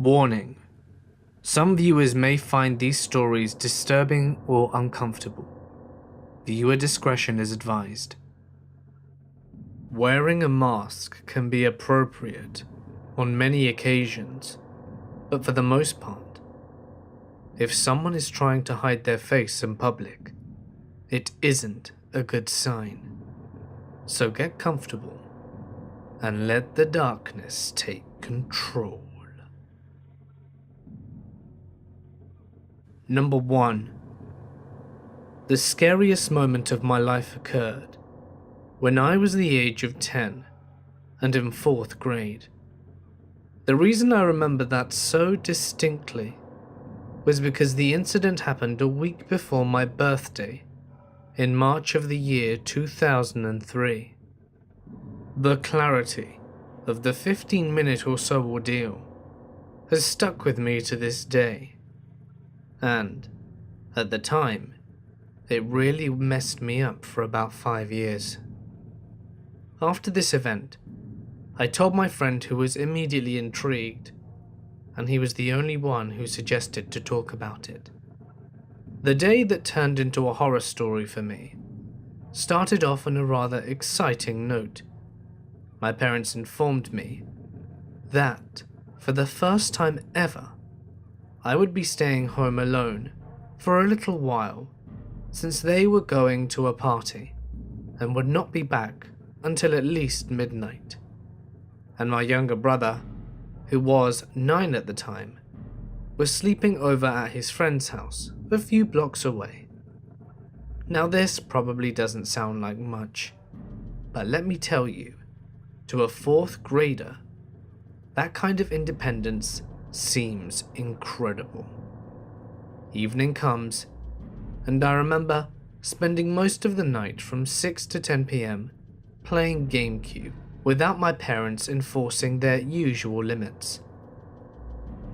Warning: some viewers may find these stories disturbing or uncomfortable. Viewer discretion is advised. Wearing a mask can be appropriate on many occasions, but for the most part, if someone is trying to hide their face in public, it isn't a good sign. So get comfortable and let the darkness take control. Number 1. The scariest moment of my life occurred when I was the age of 10 and in 4th grade. The reason I remember that so distinctly was because the incident happened a week before my birthday in March of the year 2003. The clarity of the 15-minute or so ordeal has stuck with me to this day. And, at the time, it really messed me up for about 5 years. After this event, I told my friend, who was immediately intrigued, and he was the only one who suggested to talk about it. The day that turned into a horror story for me started off on a rather exciting note. My parents informed me that, for the first time ever, I would be staying home alone for a little while, since they were going to a party and would not be back until at least midnight. And my younger brother, who was 9 at the time, was sleeping over at his friend's house a few blocks away. Now this probably doesn't sound like much, but let me tell you, to a 4th grader, that kind of independence seems incredible. Evening comes, and I remember spending most of the night from 6 to 10 p.m. playing GameCube without my parents enforcing their usual limits.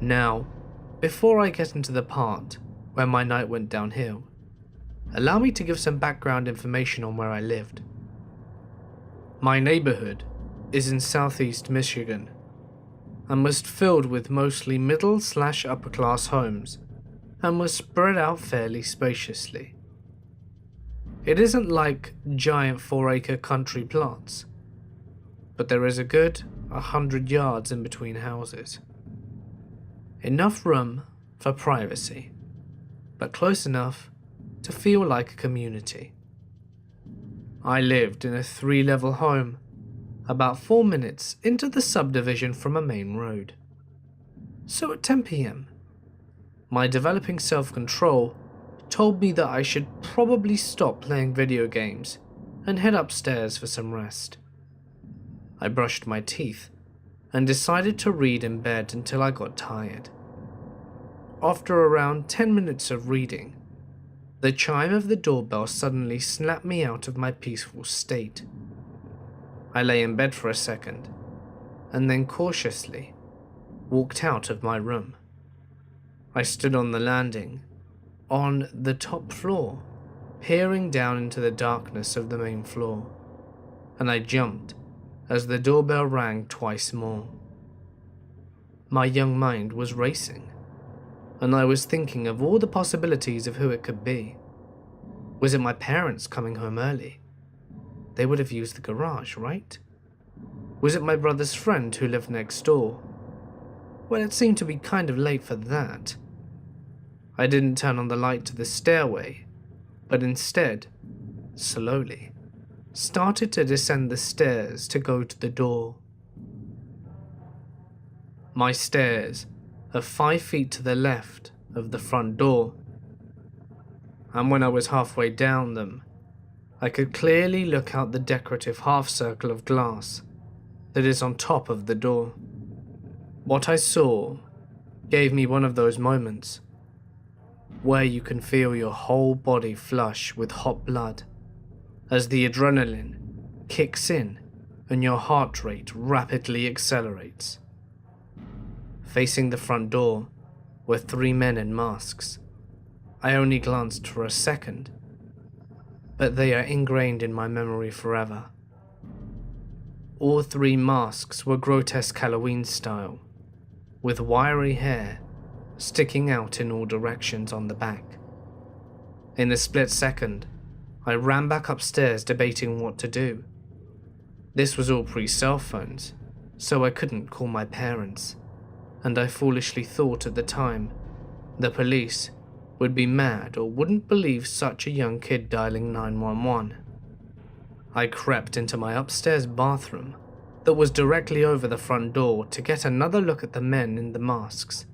Now, before I get into the part where my night went downhill, allow me to give some background information on where I lived. My neighborhood is in southeast Michigan, and was filled with mostly middle/upper class homes, and was spread out fairly spaciously. It isn't like giant 4-acre country plots, but there is a good 100 yards in between houses. Enough room for privacy, but close enough to feel like a community. I lived in a 3-level home, about 4 minutes into the subdivision from a main road. So at 10 p.m, my developing self-control told me that I should probably stop playing video games and head upstairs for some rest. I brushed my teeth and decided to read in bed until I got tired. After around 10 minutes of reading, the chime of the doorbell suddenly snapped me out of my peaceful state. I lay in bed for a second, and then cautiously walked out of my room. I stood on the landing, on the top floor, peering down into the darkness of the main floor, and I jumped as the doorbell rang twice more. My young mind was racing, and I was thinking of all the possibilities of who it could be. Was it my parents coming home early? They would have used the garage, right? Was it my brother's friend who lived next door? Well, it seemed to be kind of late for that. I didn't turn on the light to the stairway, but instead, slowly, started to descend the stairs to go to the door. My stairs are 5 feet to the left of the front door, and when I was halfway down them, I could clearly look out the decorative half-circle of glass that is on top of the door. What I saw gave me one of those moments where you can feel your whole body flush with hot blood as the adrenaline kicks in and your heart rate rapidly accelerates. Facing the front door were 3 men in masks. I only glanced for a second, but they are ingrained in my memory forever. All 3 masks were grotesque Halloween style, with wiry hair sticking out in all directions on the back. In a split second, I ran back upstairs debating what to do. This was all pre-cell phones, so I couldn't call my parents, and I foolishly thought at the time the police would be mad or wouldn't believe such a young kid dialing 911. I crept into my upstairs bathroom that was directly over the front door to get another look at the men in the masks,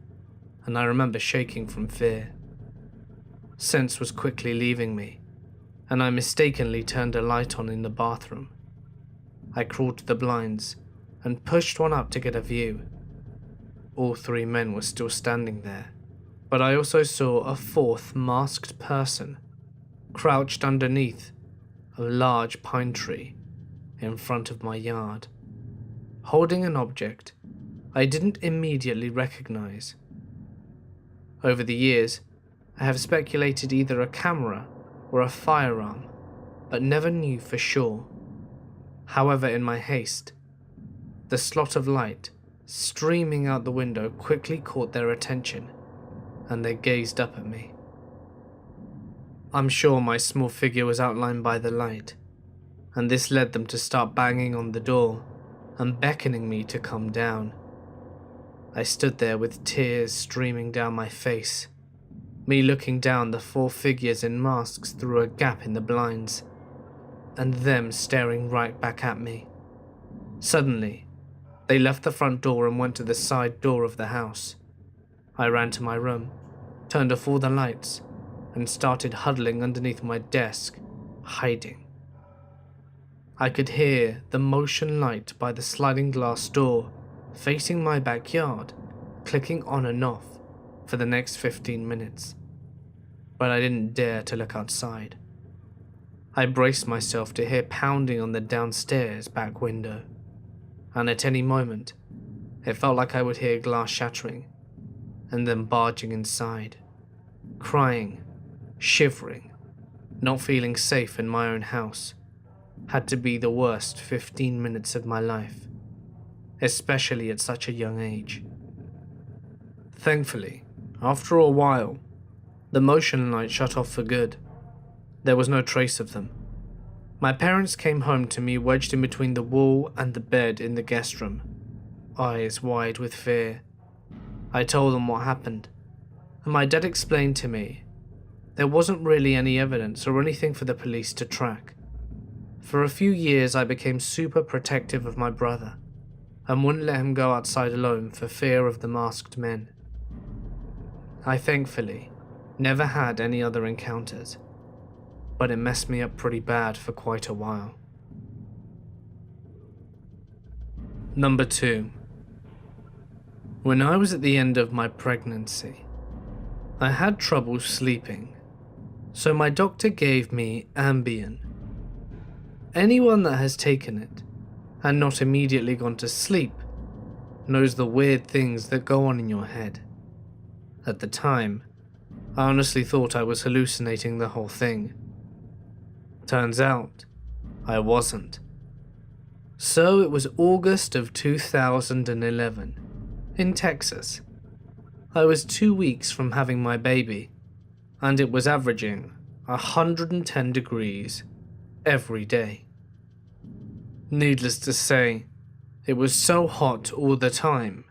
and I remember shaking from fear. Sense was quickly leaving me, and I mistakenly turned a light on in the bathroom. I crawled to the blinds and pushed one up to get a view. All three men were still standing there, but I also saw a fourth masked person crouched underneath a large pine tree in front of my yard, holding an object I didn't immediately recognize. Over the years, I have speculated either a camera or a firearm, but never knew for sure. However, in my haste, the slot of light streaming out the window quickly caught their attention, and they gazed up at me. I'm sure my small figure was outlined by the light, and this led them to start banging on the door and beckoning me to come down. I stood there with tears streaming down my face, me looking down the four figures in masks through a gap in the blinds, and them staring right back at me. Suddenly, they left the front door and went to the side door of the house. I ran to my room, turned off all the lights, and started huddling underneath my desk, hiding. I could hear the motion light by the sliding glass door facing my backyard clicking on and off for the next 15 minutes, but I didn't dare to look outside. I braced myself to hear pounding on the downstairs back window, and at any moment, it felt like I would hear glass shattering, and then barging inside, crying, shivering, not feeling safe in my own house. Had to be the worst 15 minutes of my life, especially at such a young age. Thankfully, after a while, the motion light shut off for good. There was no trace of them. My parents came home to me wedged in between the wall and the bed in the guest room, eyes wide with fear. I told them what happened, and my dad explained to me there wasn't really any evidence or anything for the police to track. For a few years I became super protective of my brother and wouldn't let him go outside alone for fear of the masked men. I thankfully never had any other encounters, but it messed me up pretty bad for quite a while. Number 2. When I was at the end of my pregnancy, I had trouble sleeping, so my doctor gave me Ambien. Anyone that has taken it and not immediately gone to sleep knows the weird things that go on in your head. At the time, I honestly thought I was hallucinating the whole thing. Turns out, I wasn't. So it was August of 2011, in Texas. I was 2 weeks from having my baby, and it was averaging 110 degrees every day. Needless to say, it was so hot all the time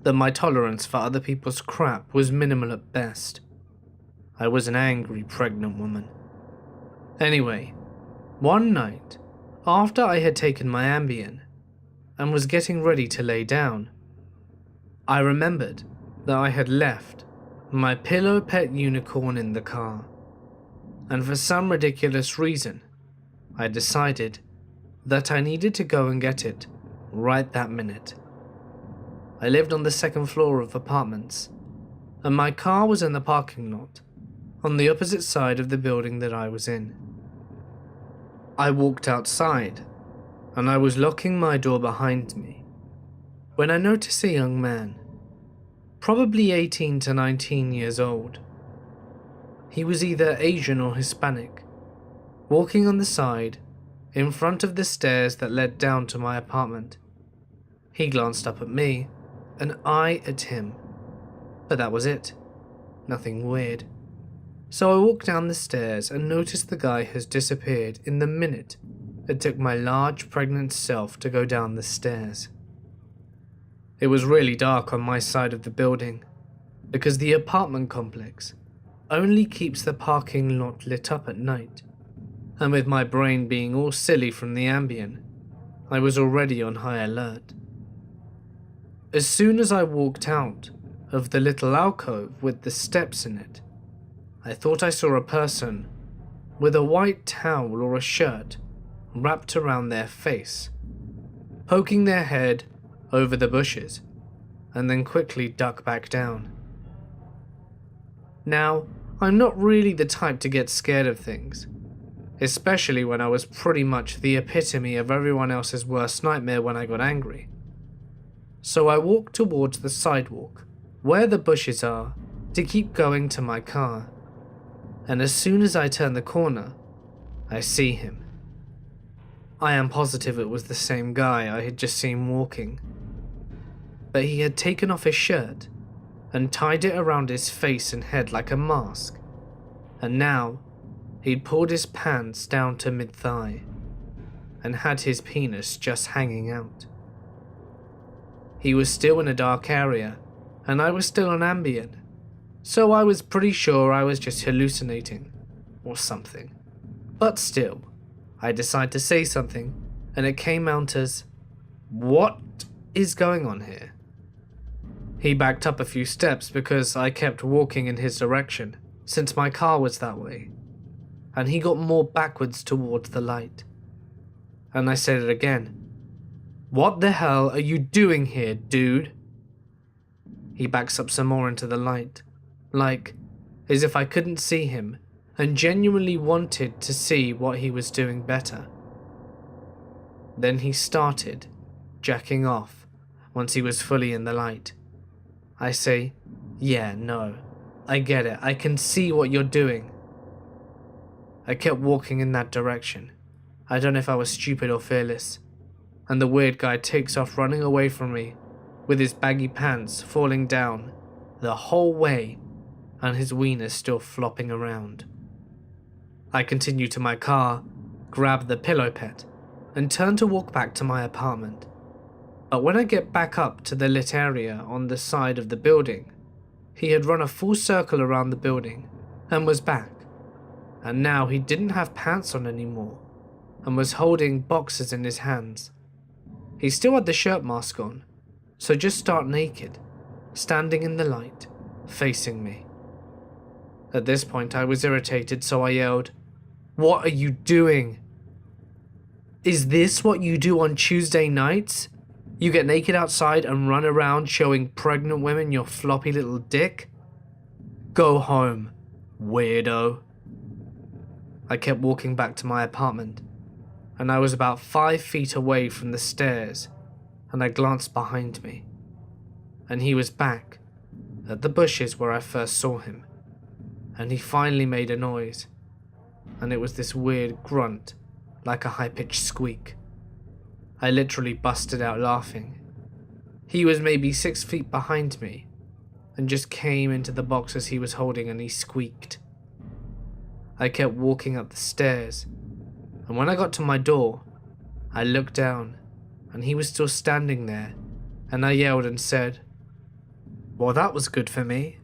that my tolerance for other people's crap was minimal at best. I was an angry pregnant woman. Anyway, one night, after I had taken my Ambien and was getting ready to lay down, I remembered that I had left my pillow pet unicorn in the car, and for some ridiculous reason, I decided that I needed to go and get it right that minute. I lived on the second floor of apartments, and my car was in the parking lot on the opposite side of the building that I was in. I walked outside, and I was locking my door behind me when I noticed a young man, probably 18 to 19 years old. He was either Asian or Hispanic, walking on the side in front of the stairs that led down to my apartment. He glanced up at me an eye at him. But that was it. Nothing weird. So I walked down the stairs and noticed the guy has disappeared in the minute it took my large pregnant self to go down the stairs. It was really dark on my side of the building, because the apartment complex only keeps the parking lot lit up at night, and with my brain being all silly from the Ambien, I was already on high alert. As soon as I walked out of the little alcove with the steps in it, I thought I saw a person with a white towel or a shirt wrapped around their face, poking their head over the bushes, and then quickly duck back down. Now, I'm not really the type to get scared of things, especially when I was pretty much the epitome of everyone else's worst nightmare when I got angry. So I walked towards the sidewalk, where the bushes are, to keep going to my car, and as soon as I turn the corner, I see him. I am positive it was the same guy I had just seen walking, but he had taken off his shirt and tied it around his face and head like a mask, and now he'd pulled his pants down to mid-thigh and had his penis just hanging out. He was still in a dark area, and I was still on Ambien, so I was pretty sure I was just hallucinating or something. But still, I decided to say something, and it came out as, "What is going on here?" He backed up a few steps because I kept walking in his direction, since my car was that way, and he got more backwards towards the light. And I said it again. "What the hell are you doing here, dude?" He backs up some more into the light, like as if I couldn't see him and genuinely wanted to see what he was doing better. Then he started jacking off once he was fully in the light. I say, "Yeah, no, I get it, I can see what you're doing." I kept walking in that direction. I don't know if I was stupid or fearless, and the weird guy takes off running away from me with his baggy pants falling down the whole way and his wiener still flopping around. I continue to my car, grab the pillow pet, and turn to walk back to my apartment. But when I get back up to the lit area on the side of the building, he had run a full circle around the building and was back. And now he didn't have pants on anymore and was holding boxes in his hands. He still had the shirt mask on, so just stark naked, standing in the light, facing me. At this point I was irritated, so I yelled, "What are you doing? Is this what you do on Tuesday nights? You get naked outside and run around showing pregnant women your floppy little dick? Go home, weirdo." I kept walking back to my apartment, and I was about 5 feet away from the stairs, and I glanced behind me, and he was back at the bushes where I first saw him, and he finally made a noise, and it was this weird grunt, like a high-pitched squeak. I literally busted out laughing. He was maybe 6 feet behind me, and just came into the boxes he was holding and he squeaked. I kept walking up the stairs, and when I got to my door, I looked down, and he was still standing there, and I yelled and said, "Well, that was good for me.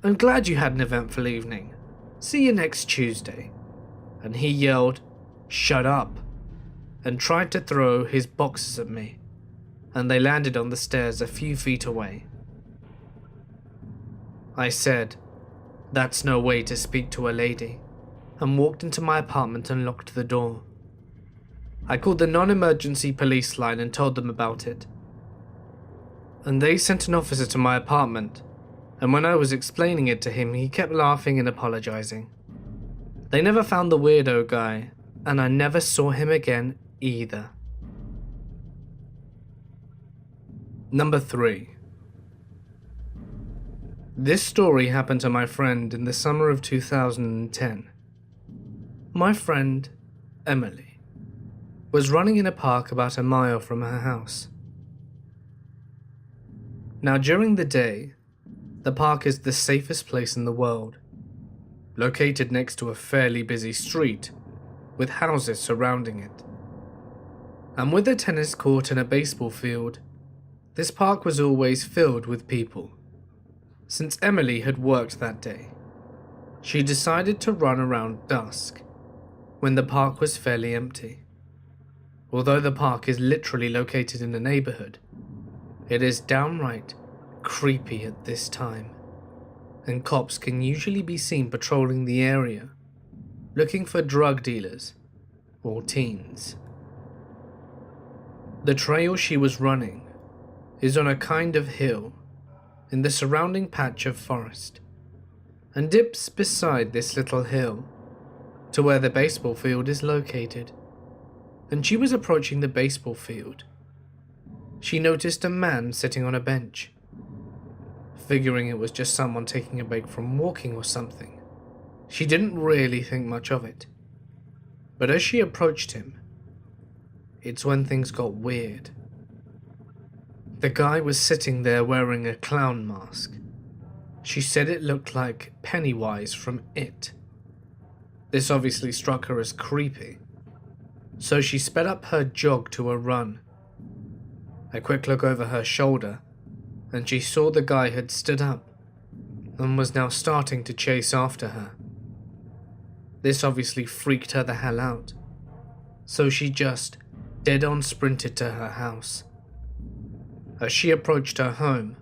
I'm glad you had an eventful evening. See you next Tuesday." And he yelled, "Shut up," and tried to throw his boxes at me, and they landed on the stairs a few feet away. I said, "That's no way to speak to a lady," and walked into my apartment and locked the door. I called the non-emergency police line and told them about it, and they sent an officer to my apartment, and when I was explaining it to him, he kept laughing and apologizing. They never found the weirdo guy, and I never saw him again either. Number 3. This story happened to my friend in the summer of 2010. My friend, Emily, was running in a park about a mile from her house. Now, during the day, the park is the safest place in the world, located next to a fairly busy street with houses surrounding it. And with a tennis court and a baseball field, this park was always filled with people. Since Emily had worked that day, she decided to run around dusk, when the park was fairly empty. Although the park is literally located in a neighborhood, it is downright creepy at this time, and cops can usually be seen patrolling the area, looking for drug dealers or teens. The trail she was running is on a kind of hill in the surrounding patch of forest, and dips beside this little hill to where the baseball field is located. And she was approaching the baseball field. She noticed a man sitting on a bench. Figuring it was just someone taking a break from walking or something, she didn't really think much of it. But as she approached him, it's when things got weird. The guy was sitting there wearing a clown mask. She said it looked like Pennywise from It. This obviously struck her as creepy, so she sped up her jog to a run. A quick look over her shoulder, and she saw the guy had stood up and was now starting to chase after her. This obviously freaked her the hell out, so she just dead-on sprinted to her house. As she approached her home,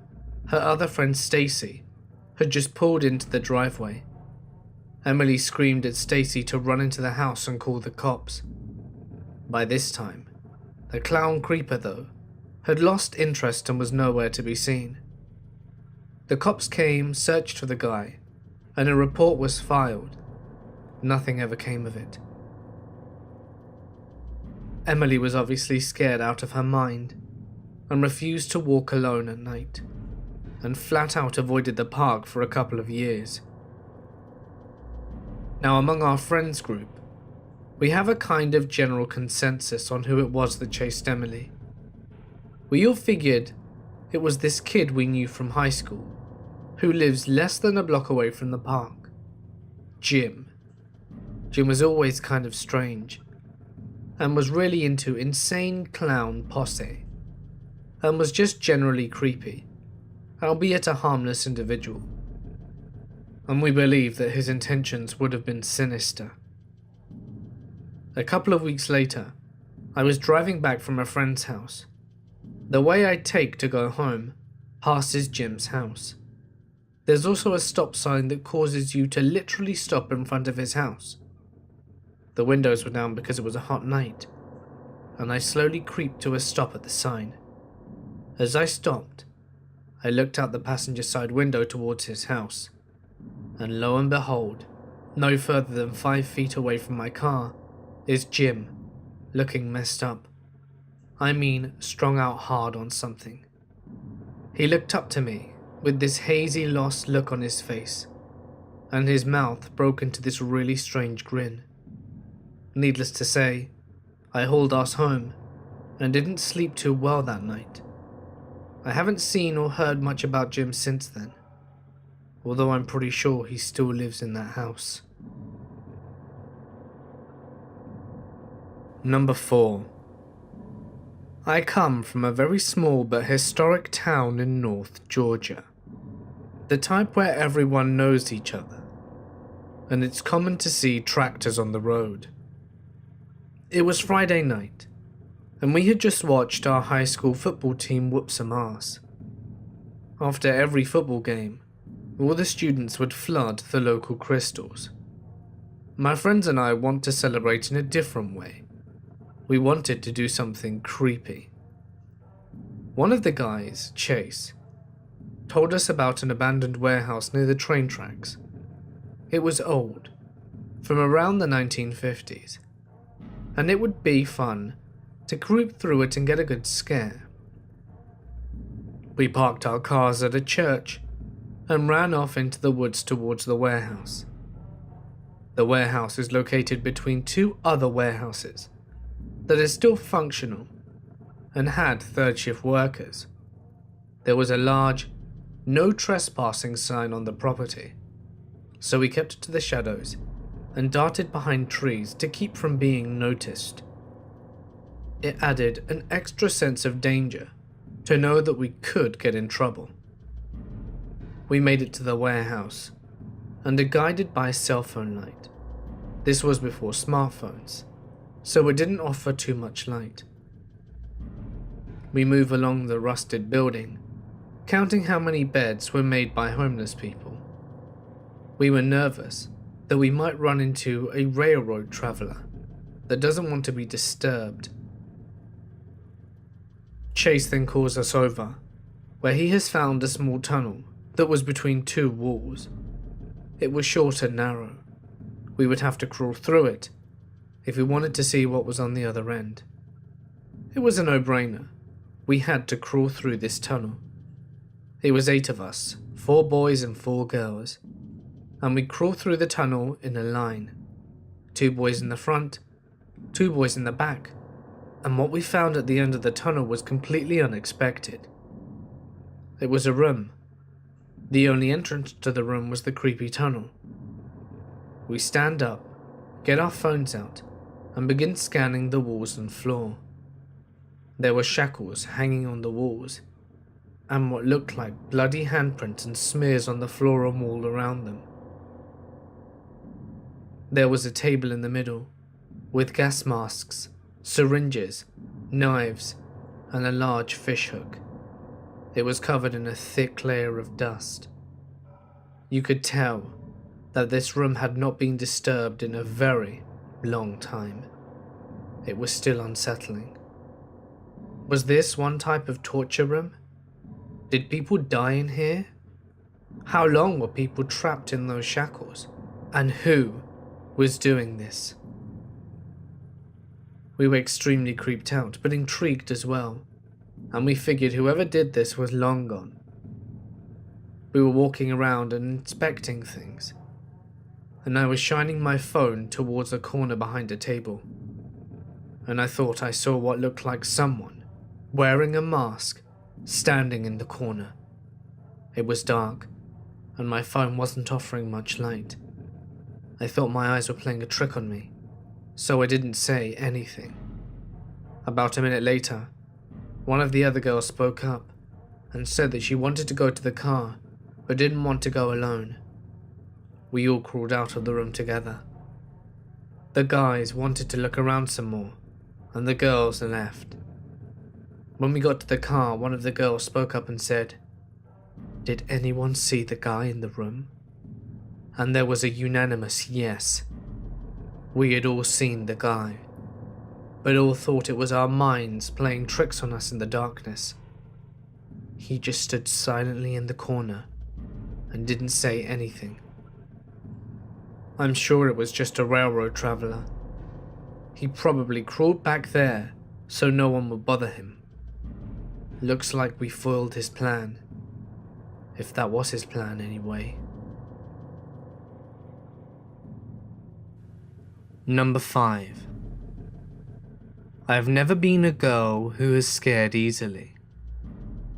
her other friend Stacy had just pulled into the driveway. Emily screamed at Stacy to run into the house and call the cops. By this time, the clown creeper, though, had lost interest and was nowhere to be seen. The cops came, searched for the guy, and a report was filed. Nothing ever came of it. Emily was obviously scared out of her mind and refused to walk alone at night, and flat out avoided the park for a couple of years. Now, among our friends group, we have a kind of general consensus on who it was that chased Emily. We all figured it was this kid we knew from high school, who lives less than a block away from the park, Jim. Jim was always kind of strange, and was really into insane clown posse, and was just generally creepy, albeit a harmless individual. And we believe that his intentions would have been sinister. A couple of weeks later, I was driving back from a friend's house. The way I take to go home passes Jim's house. There's also a stop sign that causes you to literally stop in front of his house. The windows were down because it was a hot night, and I slowly creeped to a stop at the sign. As I stopped, I looked out the passenger side window towards his house, and lo and behold, no further than 5 feet away from my car is Jim, looking messed up. I mean, strung out hard on something. He looked up to me with this hazy, lost look on his face, and his mouth broke into this really strange grin. Needless to say, I hauled ass home and didn't sleep too well that night. I haven't seen or heard much about Jim since then, although I'm pretty sure he still lives in that house. Number 4. I come from a very small but historic town in North Georgia. The type where everyone knows each other, and it's common to see tractors on the road. It was Friday night, and we had just watched our high school football team whoop some ass. After every football game, all the students would flood the local crystals. My friends and I want to celebrate in a different way. We wanted to do something creepy. One of the guys, Chase, told us about an abandoned warehouse near the train tracks. It was old, from around the 1950s, and it would be fun to creep through it and get a good scare. We parked our cars at a church and ran off into the woods towards the warehouse. The warehouse is located between 2 other warehouses that are still functional and had third shift workers. There was a large "No Trespassing" sign on the property, so we kept to the shadows and darted behind trees to keep from being noticed. It added an extra sense of danger to know that we could get in trouble. We made it to the warehouse and are guided by a cell phone light. This was before smartphones, so it didn't offer too much light. We move along the rusted building, counting how many beds were made by homeless people. We were nervous that we might run into a railroad traveler that doesn't want to be disturbed. Chase then calls us over, where he has found a small tunnel that was between two walls. It was short and narrow. We would have to crawl through it if we wanted to see what was on the other end. It was a no-brainer. We had to crawl through this tunnel. It was 8 of us, 4 boys and 4 girls, and we crawled through the tunnel in a line. 2 boys in the front, 2 boys in the back, and what we found at the end of the tunnel was completely unexpected. It was a room. The only entrance to the room was the creepy tunnel. We stand up, get our phones out, and begin scanning the walls and floor. There were shackles hanging on the walls, and what looked like bloody handprints and smears on the floor and wall around them. There was a table in the middle, with gas masks, syringes, knives, and a large fish hook. It was covered in a thick layer of dust. You could tell that this room had not been disturbed in a very long time. It was still unsettling. Was this one type of torture room? Did people die in here? How long were people trapped in those shackles? And who was doing this? We were extremely creeped out, but intrigued as well, and we figured whoever did this was long gone. We were walking around and inspecting things, and I was shining my phone towards a corner behind a table, and I thought I saw what looked like someone wearing a mask standing in the corner. It was dark, and my phone wasn't offering much light. I thought my eyes were playing a trick on me, so I didn't say anything. About a minute later, one of the other girls spoke up and said that she wanted to go to the car, but didn't want to go alone. We all crawled out of the room together. The guys wanted to look around some more, and the girls left. When we got to the car, one of the girls spoke up and said, "Did anyone see the guy in the room?" And there was a unanimous yes. We had all seen the guy, but all thought it was our minds playing tricks on us in the darkness. He just stood silently in the corner and didn't say anything. I'm sure it was just a railroad traveler. He probably crawled back there so no one would bother him. Looks like we foiled his plan. If that was his plan anyway. Number 5. I have never been a girl who is scared easily.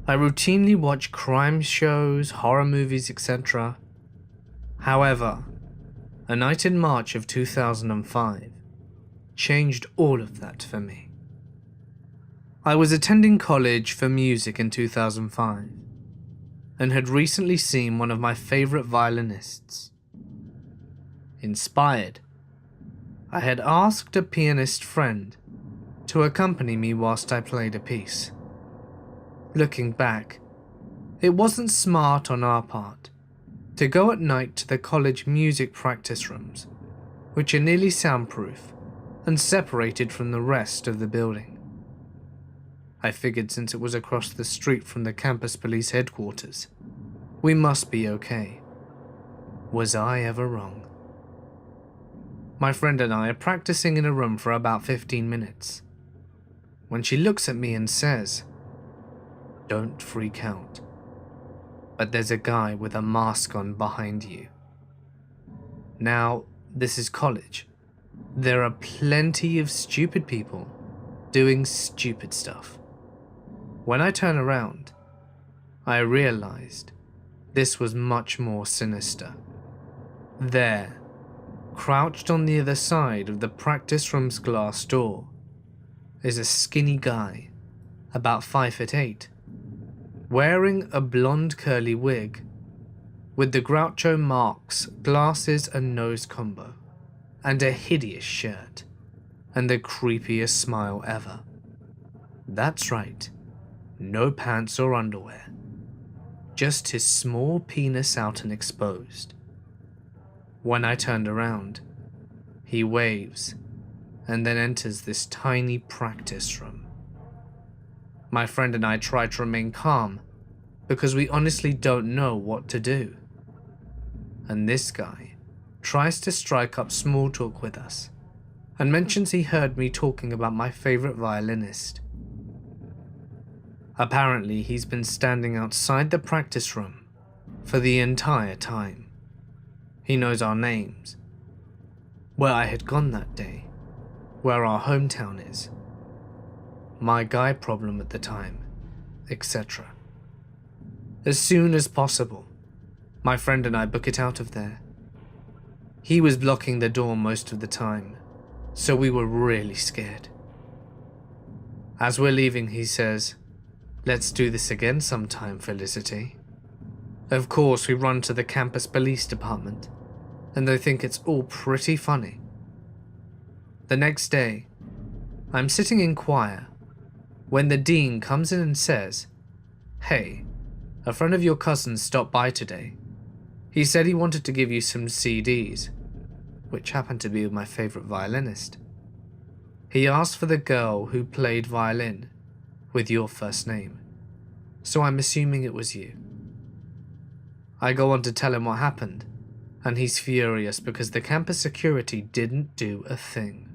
I routinely watch crime shows, horror movies, etc. However, a night in March of 2005 changed all of that for me. I was attending college for music in 2005 and had recently seen one of my favorite violinists. Inspired, I had asked a pianist friend to accompany me whilst I played a piece. Looking back, it wasn't smart on our part to go at night to the college music practice rooms, which are nearly soundproof and separated from the rest of the building. I figured since it was across the street from the campus police headquarters, we must be okay. Was I ever wrong? My friend and I are practicing in a room for about 15 minutes, when she looks at me and says, "Don't freak out, but there's a guy with a mask on behind you." Now, this is college. There are plenty of stupid people doing stupid stuff. When I turn around, I realized this was much more sinister. There, crouched on the other side of the practice room's glass door, is a skinny guy, about 5'8", wearing a blonde curly wig, with the Groucho Marx glasses and nose combo, and a hideous shirt, and the creepiest smile ever. That's right, no pants or underwear, just his small penis out and exposed. When I turned around, he waves and then enters this tiny practice room. My friend and I try to remain calm because we honestly don't know what to do. And this guy tries to strike up small talk with us and mentions he heard me talking about my favorite violinist. Apparently, he's been standing outside the practice room for the entire time. He knows our names, where I had gone that day, where our hometown is, my guy problem at the time, etc. As soon as possible, my friend and I book it out of there. He was blocking the door most of the time, so we were really scared. As we're leaving, he says, "Let's do this again sometime, Felicity." Of course, we run to the campus police department, and they think it's all pretty funny. The next day, I'm sitting in choir when the dean comes in and says, "Hey, a friend of your cousin's stopped by today. He said he wanted to give you some CDs, which happened to be with my favorite violinist. He asked for the girl who played violin with your first name, so I'm assuming it was you." I go on to tell him what happened, and he's furious because the campus security didn't do a thing.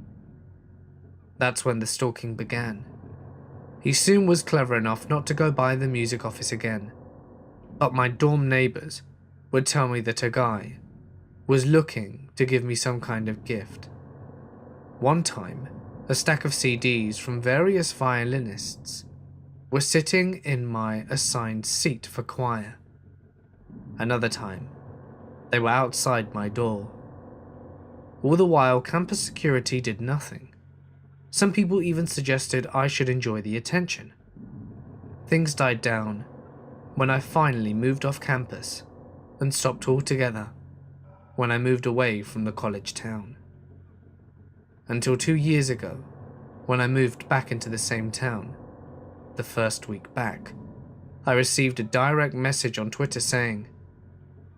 That's when the stalking began. He soon was clever enough not to go by the music office again, but my dorm neighbors would tell me that a guy was looking to give me some kind of gift. One time, a stack of CDs from various violinists were sitting in my assigned seat for choir. Another time, they were outside my door. All the while, campus security did nothing. Some people even suggested I should enjoy the attention. Things died down when I finally moved off campus and stopped altogether when I moved away from the college town. Until 2 years ago, when I moved back into the same town, the first week back, I received a direct message on Twitter saying,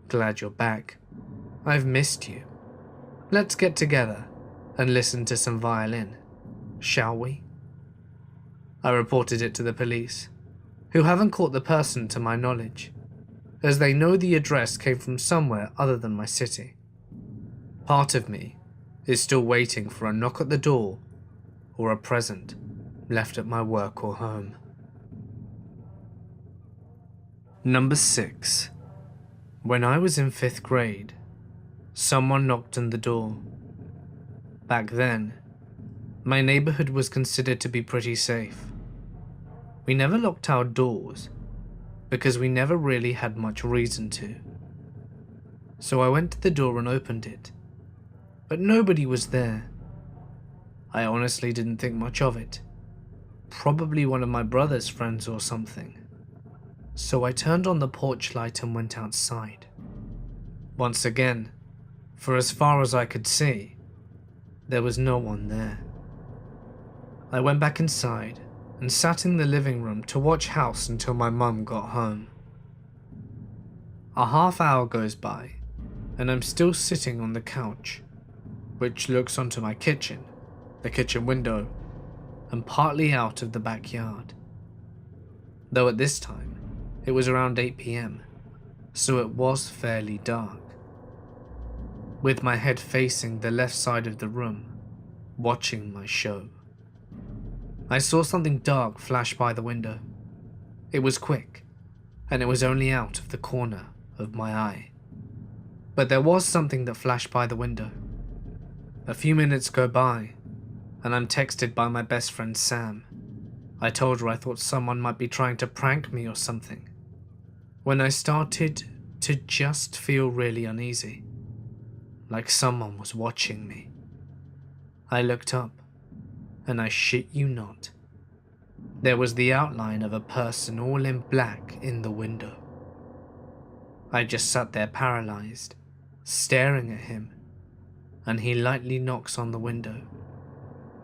"Glad you're back. I've missed you. Let's get together and listen to some violin, shall we?" I reported it to the police, who haven't caught the person to my knowledge, as they know the address came from somewhere other than my city. Part of me is still waiting for a knock at the door or a present left at my work or home. Number 6. When I was in 5th grade, someone knocked on the door. Back then, my neighborhood was considered to be pretty safe. We never locked our doors because we never really had much reason to. So I went to the door and opened it, but nobody was there. I honestly didn't think much of it. Probably one of my brother's friends or something. So I turned on the porch light and went outside. Once again, for as far as I could see, there was no one there. I went back inside and sat in the living room to watch House until my mum got home. A half hour goes by, and I'm still sitting on the couch, which looks onto my kitchen, the kitchen window, and partly out of the backyard. Though at this time, it was around 8 p.m, so it was fairly dark. With my head facing the left side of the room, watching my show, I saw something dark flash by the window. It was quick, and it was only out of the corner of my eye. But there was something that flashed by the window. A few minutes go by, and I'm texted by my best friend Sam. I told her I thought someone might be trying to prank me or something. when I started to just feel really uneasy, like someone was watching me. I looked up, and I shit you not, there was the outline of a person all in black in the window. I just sat there paralyzed, staring at him, and he lightly knocks on the window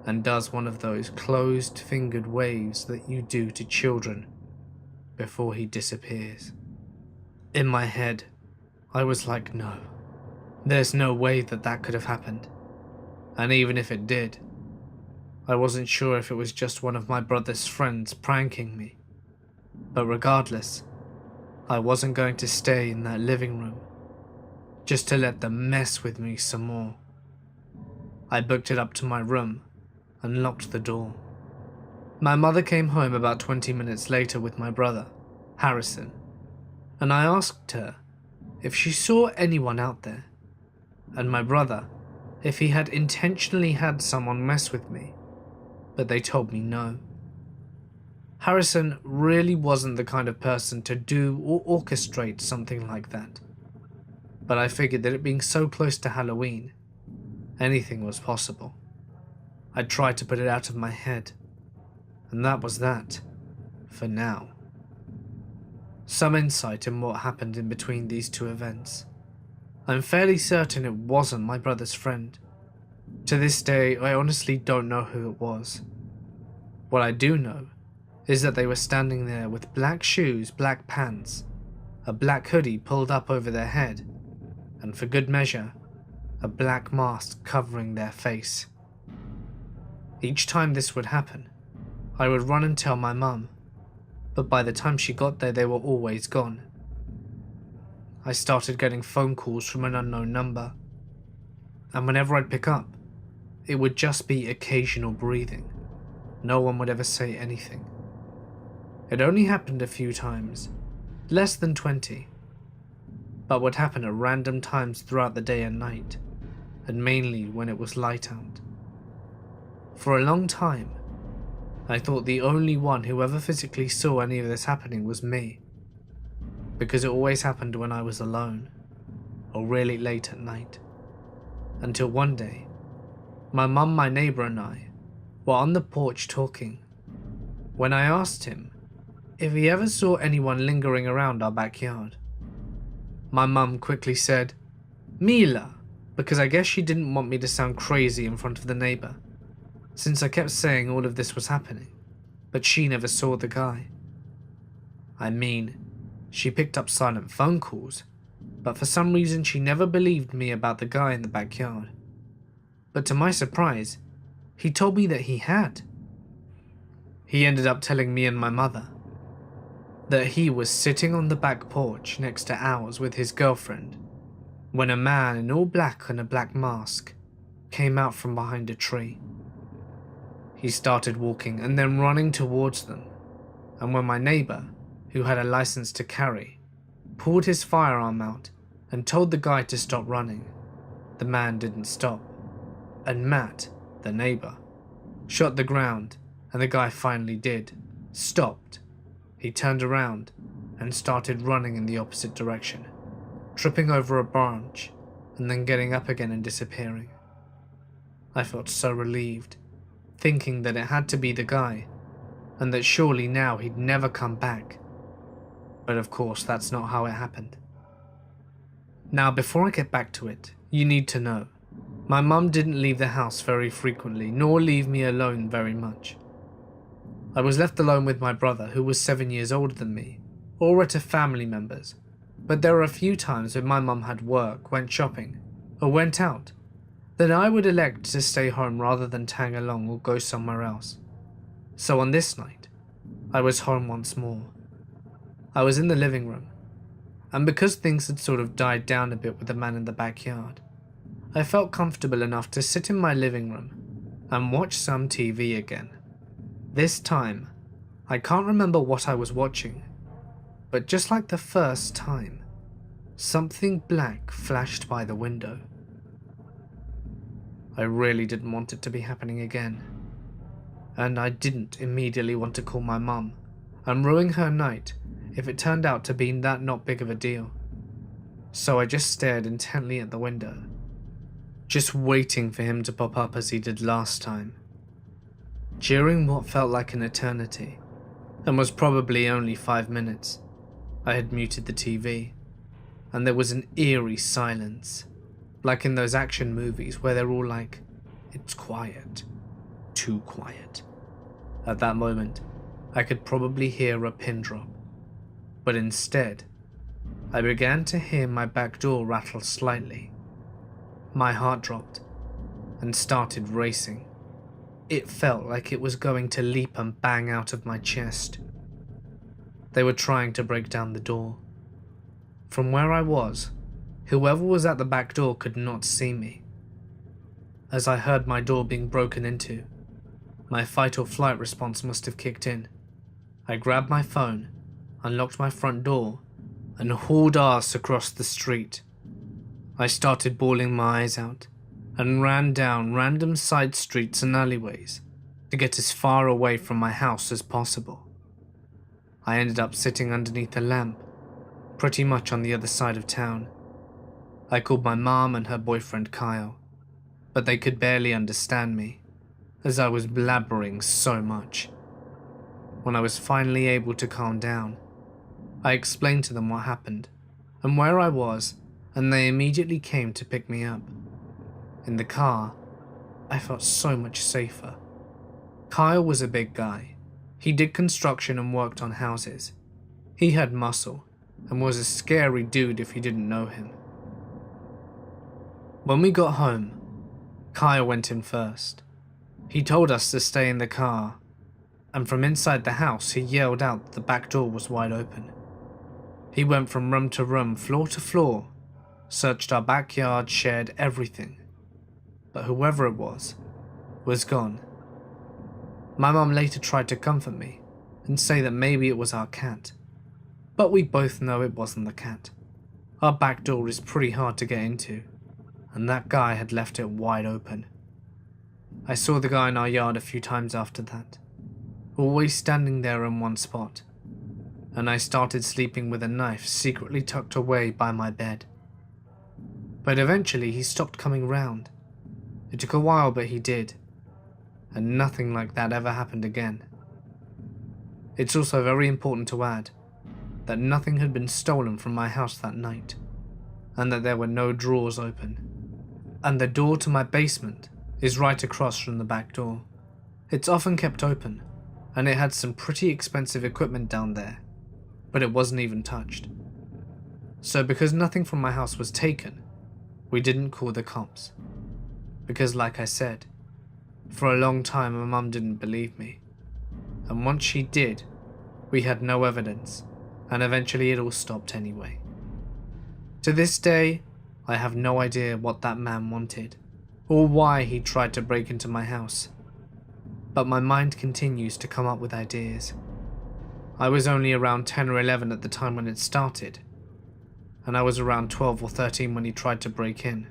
and does one of those closed-fingered waves that you do to children before he disappears. In my head, I was like, no, there's no way that that could have happened. And even if it did, I wasn't sure if it was just one of my brother's friends pranking me. But regardless, I wasn't going to stay in that living room just to let them mess with me some more. I booked it up to my room and locked the door. My mother came home about 20 minutes later with my brother, Harrison, and I asked her if she saw anyone out there, and my brother if he had intentionally had someone mess with me, but they told me no. Harrison really wasn't the kind of person to do or orchestrate something like that, but I figured that it being so close to Halloween, anything was possible. I tried to put it out of my head, and that was that, for now. Some insight in what happened in between these two events. I'm fairly certain it wasn't my brother's friend. To this day, I honestly don't know who it was. What I do know is that they were standing there with black shoes, black pants, a black hoodie pulled up over their head, and for good measure, a black mask covering their face. Each time this would happen, I would run and tell my mum, but by the time she got there, they were always gone. I started getting phone calls from an unknown number, and whenever I'd pick up, it would just be occasional breathing. No one would ever say anything. It only happened a few times, less than 20, but would happen at random times throughout the day and night, and mainly when it was light out. For a long time, I thought the only one who ever physically saw any of this happening was me, because it always happened when I was alone, or really late at night. Until one day, my mum, my neighbour and I were on the porch talking, when I asked him if he ever saw anyone lingering around our backyard. My mum quickly said, Mila, because I guess she didn't want me to sound crazy in front of the neighbour, since I kept saying all of this was happening, but she never saw the guy. I mean, she picked up silent phone calls, but for some reason she never believed me about the guy in the backyard. But to my surprise, he told me that he had. He ended up telling me and my mother that he was sitting on the back porch next to ours with his girlfriend when a man in all black and a black mask came out from behind a tree. He started walking and then running towards them, and when my neighbour, who had a license to carry, pulled his firearm out and told the guy to stop running, the man didn't stop, and Matt, the neighbour, shot the ground, and the guy finally did, stopped. He turned around and started running in the opposite direction, tripping over a branch and then getting up again and disappearing. I felt so relieved, thinking that it had to be the guy, and that surely now he'd never come back. But of course, that's not how it happened. Now, before I get back to it, you need to know, my mum didn't leave the house very frequently, nor leave me alone very much. I was left alone with my brother, who was 7 years older than me, or at a family member's, but there were a few times when my mum had work, went shopping, or went out, then I would elect to stay home rather than tag along or go somewhere else. So on this night, I was home once more. I was in the living room, and because things had sort of died down a bit with the man in the backyard, I felt comfortable enough to sit in my living room and watch some TV again. This time, I can't remember what I was watching, but just like the first time, something black flashed by the window. I really didn't want it to be happening again, and I didn't immediately want to call my mum and ruin her night if it turned out to be that not big of a deal. So I just stared intently at the window, just waiting for him to pop up as he did last time. During what felt like an eternity, and was probably only 5 minutes, I had muted the TV, and there was an eerie silence, like in those action movies where they're all like, "It's quiet, too quiet." At that moment, I could probably hear a pin drop, but instead, I began to hear my back door rattle slightly. My heart dropped and started racing. It felt like it was going to leap and bang out of my chest. They were trying to break down the door. From where I was, whoever was at the back door could not see me. As I heard my door being broken into, my fight or flight response must have kicked in. I grabbed my phone, unlocked my front door, and hauled ass across the street. I started bawling my eyes out and ran down random side streets and alleyways to get as far away from my house as possible. I ended up sitting underneath a lamp, pretty much on the other side of town. I called my mom and her boyfriend Kyle, but they could barely understand me, as I was blabbering so much. When I was finally able to calm down, I explained to them what happened and where I was, and they immediately came to pick me up. In the car, I felt so much safer. Kyle was a big guy. He did construction and worked on houses. He had muscle and was a scary dude if you didn't know him. When we got home, Kyle went in first. He told us to stay in the car, and from inside the house he yelled out that the back door was wide open. He went from room to room, floor to floor, searched our backyard, shared everything. But whoever it was gone. My mum later tried to comfort me and say that maybe it was our cat, but we both know it wasn't the cat. Our back door is pretty hard to get into, and that guy had left it wide open. I saw the guy in our yard a few times after that, always standing there in one spot, and I started sleeping with a knife secretly tucked away by my bed. But eventually he stopped coming round. It took a while, but he did, and nothing like that ever happened again. It's also very important to add that nothing had been stolen from my house that night, and that there were no drawers open, and the door to my basement is right across from the back door. It's often kept open, and it had some pretty expensive equipment down there, but it wasn't even touched. So because nothing from my house was taken, we didn't call the cops. Because like I said, for a long time my mum didn't believe me, and once she did, we had no evidence, and eventually it all stopped anyway. To this day, I have no idea what that man wanted, or why he tried to break into my house, but my mind continues to come up with ideas. I was only around 10 or 11 at the time when it started, and I was around 12 or 13 when he tried to break in.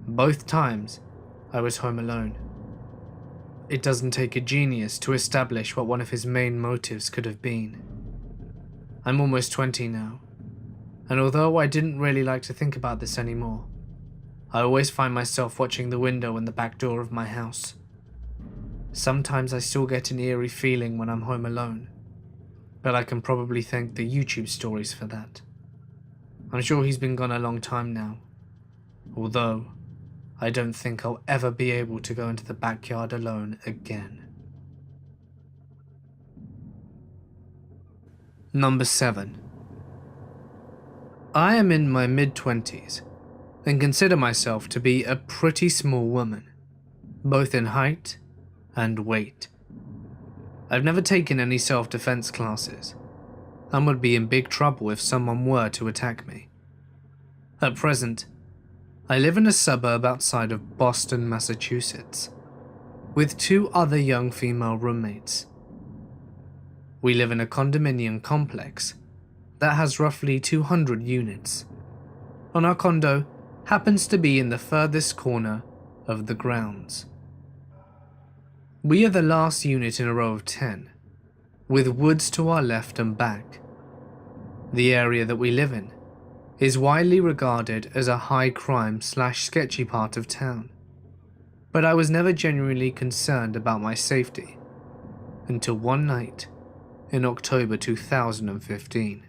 Both times, I was home alone. It doesn't take a genius to establish what one of his main motives could have been. I'm almost 20 now, and although I didn't really like to think about this anymore, I always find myself watching the window and the back door of my house. Sometimes I still get an eerie feeling when I'm home alone, but I can probably thank the YouTube stories for that. I'm sure he's been gone a long time now, although I don't think I'll ever be able to go into the backyard alone again. Number 7. I am in my mid-20s and consider myself to be a pretty small woman, both in height and weight. I've never taken any self-defense classes and would be in big trouble if someone were to attack me. At present, I live in a suburb outside of Boston, Massachusetts, with 2 other young female roommates. We live in a condominium complex that has roughly 200 units, and our condo happens to be in the furthest corner of the grounds. We are the last unit in a row of 10, with woods to our left and back. The area that we live in is widely regarded as a high crime / sketchy part of town, but I was never genuinely concerned about my safety until one night in October 2015.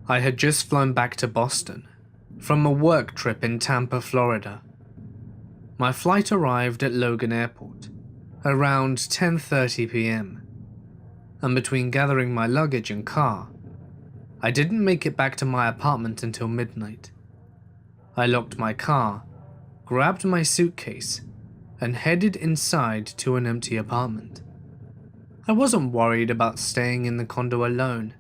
I had just flown back to Boston from a work trip in Tampa, Florida. My flight arrived at Logan Airport around 10:30 p.m. and between gathering my luggage and car, I didn't make it back to my apartment until midnight. I locked my car, grabbed my suitcase, and headed inside to an empty apartment. I wasn't worried about staying in the condo alone,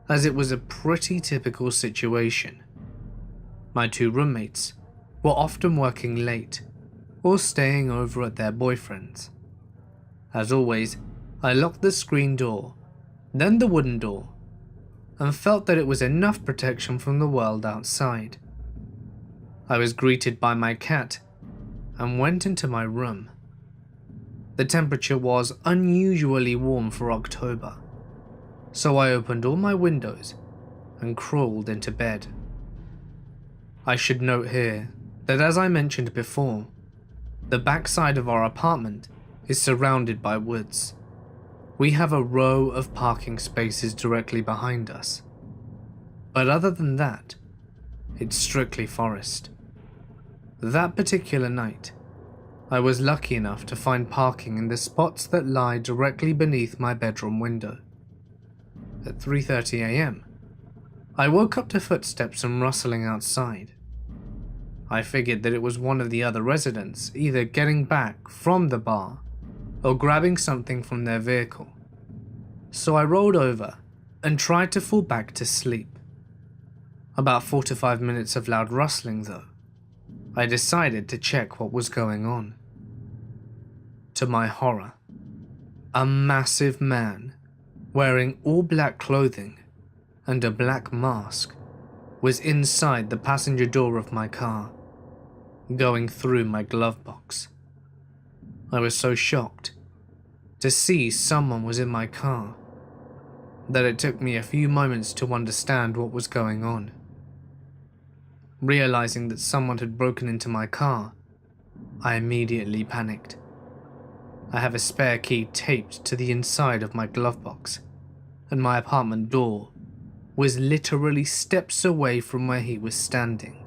as it was a pretty typical situation. My two roommates were often working late or staying over at their boyfriends. As always, I locked the screen door, then the wooden door, and felt that it was enough protection from the world outside. I was greeted by my cat and went into my room. The temperature was unusually warm for October, so I opened all my windows and crawled into bed. I should note here that, as I mentioned before, the backside of our apartment is surrounded by woods. We have a row of parking spaces directly behind us, but other than that, it's strictly forest. That particular night, I was lucky enough to find parking in the spots that lie directly beneath my bedroom window. At 3:30 a.m., I woke up to footsteps and rustling outside. I figured that it was one of the other residents either getting back from the bar or grabbing something from their vehicle, so I rolled over and tried to fall back to sleep. About 4 to 5 minutes of loud rustling though, I decided to check what was going on. To my horror, a massive man wearing all black clothing and a black mask was inside the passenger door of my car, going through my glove box. I was so shocked to see someone was in my car that it took me a few moments to understand what was going on. Realizing that someone had broken into my car, I immediately panicked. I have a spare key taped to the inside of my glove box, and my apartment door was literally steps away from where he was standing.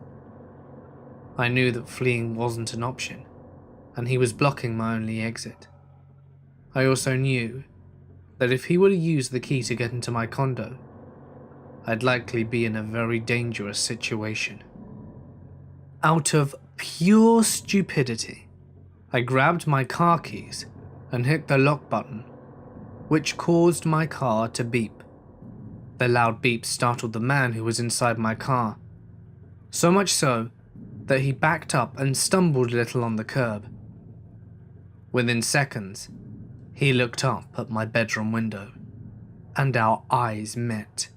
I knew that fleeing wasn't an option, and he was blocking my only exit. I also knew that if he were to use the key to get into my condo, I'd likely be in a very dangerous situation. Out of pure stupidity, I grabbed my car keys and hit the lock button, which caused my car to beep. The loud beep startled the man who was inside my car, so much so that he backed up and stumbled a little on the curb. Within seconds, he looked up at my bedroom window, and our eyes met.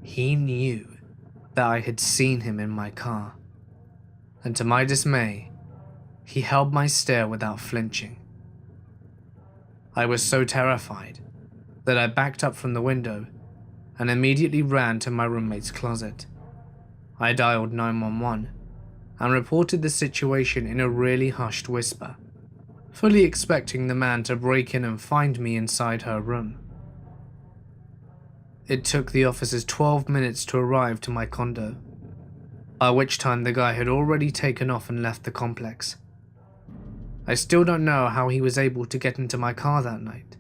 He knew that I had seen him in my car, and to my dismay, he held my stare without flinching. I was so terrified that I backed up from the window and immediately ran to my roommate's closet. I dialed 911 and reported the situation in a really hushed whisper, fully expecting the man to break in and find me inside her room. It took the officers 12 minutes to arrive to my condo, by which time the guy had already taken off and left the complex. I still don't know how he was able to get into my car that night,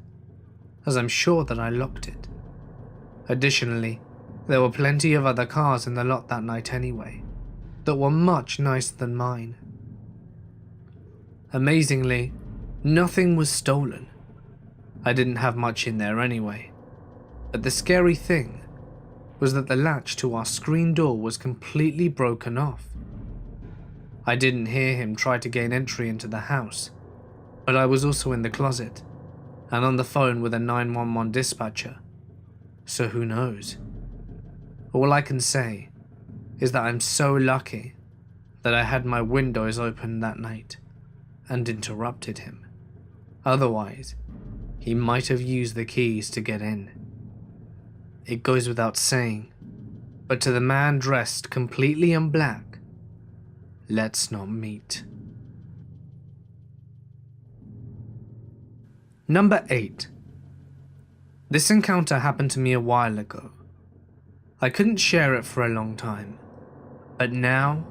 as I'm sure that I locked it. Additionally, there were plenty of other cars in the lot that night anyway, that were much nicer than mine. Amazingly, nothing was stolen. I didn't have much in there anyway, but the scary thing was that the latch to our screen door was completely broken off. I didn't hear him try to gain entry into the house, but I was also in the closet and on the phone with a 911 dispatcher, so who knows? All I can say is that I'm so lucky that I had my windows open that night and interrupted him. Otherwise, He might have used the keys to get in. It goes without saying, but to the man dressed completely in black, let's not meet. Number 8. This encounter happened to me a while ago. I couldn't share it for a long time, but now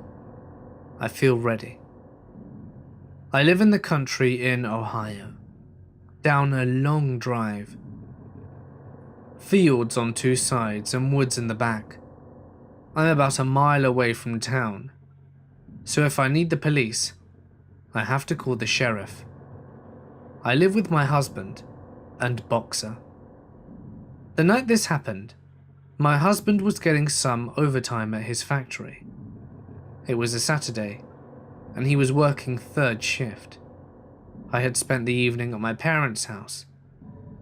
I feel ready. I live in the country in Ohio, down a long drive. Fields on 2 sides and woods in the back. I'm about a mile away from town, so if I need the police, I have to call the sheriff. I live with my husband and Boxer. The night this happened, my husband was getting some overtime at his factory. It was a Saturday, and he was working 3rd shift. I had spent the evening at my parents' house